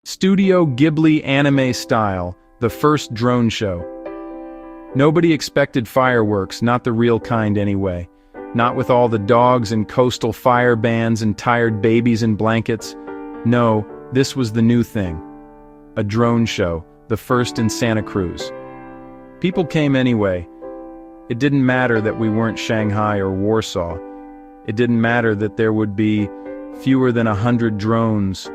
Studio Ghibli anime style, the first drone show. Nobody expected fireworks, not the real kind anyway. Not with all the dogs and coastal fire bands and tired babies in blankets. No, this was the new thing. A drone show, the first in Santa Cruz. People came anyway. It didn't matter that we weren't Shanghai or Warsaw. It didn't matter that there would be fewer than 100 drones,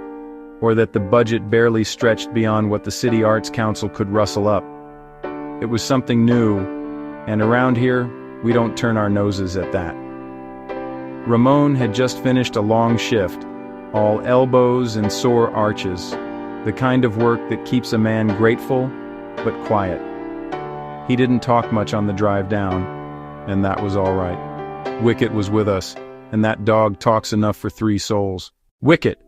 or that the budget barely stretched beyond what the City Arts Council could rustle up. It was something new, and around here, we don't turn our noses at that. Ramon had just finished a long shift, all elbows and sore arches, the kind of work that keeps a man grateful, but quiet. He didn't talk much on the drive down, and that was all right. Wicket was with us, and that dog talks enough for 3 souls. Wicket,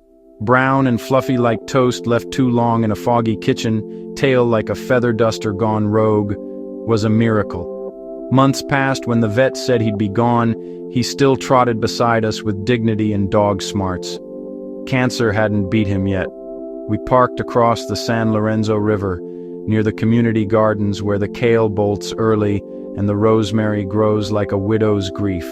brown and fluffy like toast left too long in a foggy kitchen, tail like a feather duster gone rogue, was a miracle. Months passed. When the vet said he'd be gone, he still trotted beside us with dignity and dog smarts. Cancer hadn't beat him yet. We parked across the San Lorenzo River, near the community gardens where the kale bolts early and the rosemary grows like a widow's grief.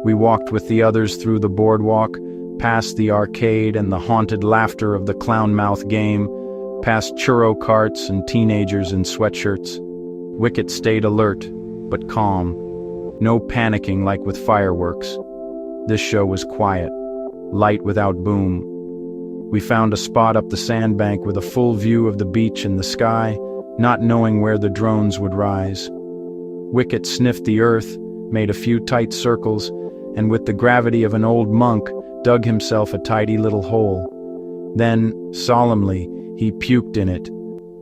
We walked with the others through the boardwalk, past the arcade and the haunted laughter of the clown-mouth game, past churro carts and teenagers in sweatshirts. Wicket stayed alert, but calm. No panicking like with fireworks. This show was quiet, light without boom. We found a spot up the sandbank with a full view of the beach and the sky, not knowing where the drones would rise. Wicket sniffed the earth, made a few tight circles, and with the gravity of an old monk, dug himself a tidy little hole. Then, solemnly, he puked in it.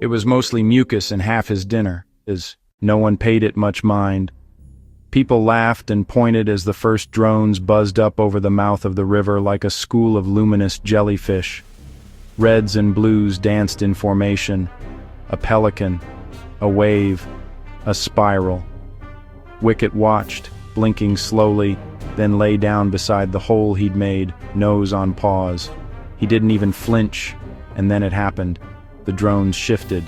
It was mostly mucus and half his dinner, as no one paid it much mind. People laughed and pointed as the first drones buzzed up over the mouth of the river like a school of luminous jellyfish. Reds and blues danced in formation, a pelican, a wave, a spiral. Wicket watched, blinking slowly, then lay down beside the hole he'd made, nose on paws. He didn't even flinch, and then it happened. The drones shifted.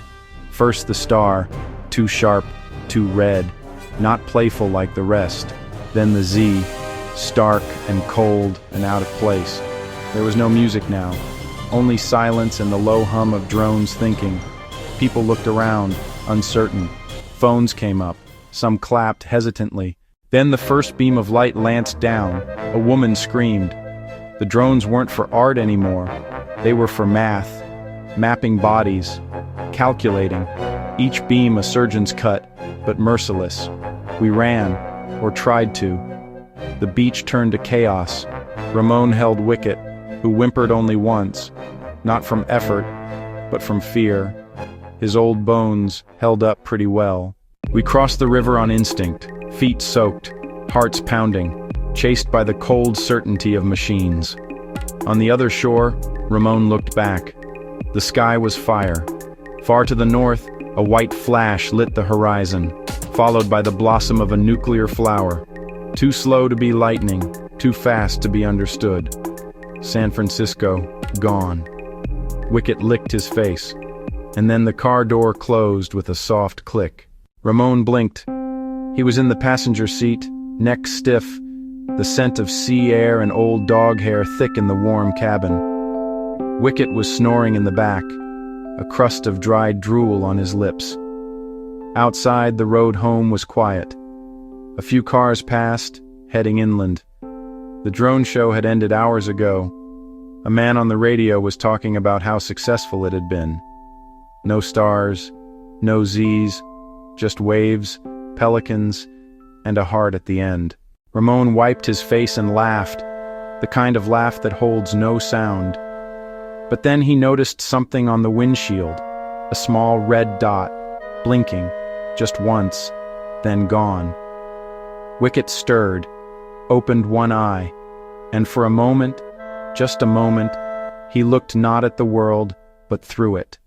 First the star, too sharp, too red, not playful like the rest. Then the Z, stark and cold and out of place. There was no music now, only silence and the low hum of drones thinking. People looked around, uncertain. Phones came up. Some clapped hesitantly. Then the first beam of light lanced down. A woman screamed. The drones weren't for art anymore. They were for math, mapping bodies, calculating. Each beam a surgeon's cut, but merciless. We ran, or tried to. The beach turned to chaos. Ramon held Wicket, who whimpered only once, not from effort, but from fear. His old bones held up pretty well. We crossed the river on instinct, feet soaked, hearts pounding, chased by the cold certainty of machines. On the other shore, Ramon looked back. The sky was fire. Far to the north, a white flash lit the horizon, followed by the blossom of a nuclear flower. Too slow to be lightning, too fast to be understood. San Francisco, gone. Wicket licked his face, and then the car door closed with a soft click. Ramon blinked. He was in the passenger seat, neck stiff, the scent of sea air and old dog hair thick in the warm cabin. Wicket was snoring in the back, a crust of dried drool on his lips. Outside, the road home was quiet. A few cars passed, heading inland. The drone show had ended hours ago. A man on the radio was talking about how successful it had been. No stars, no Z's, just waves, pelicans, and a heart at the end. Ramon wiped his face and laughed, the kind of laugh that holds no sound. But then he noticed something on the windshield, a small red dot, blinking, just once, then gone. Wicket stirred, opened one eye, and for a moment, just a moment, he looked not at the world, but through it.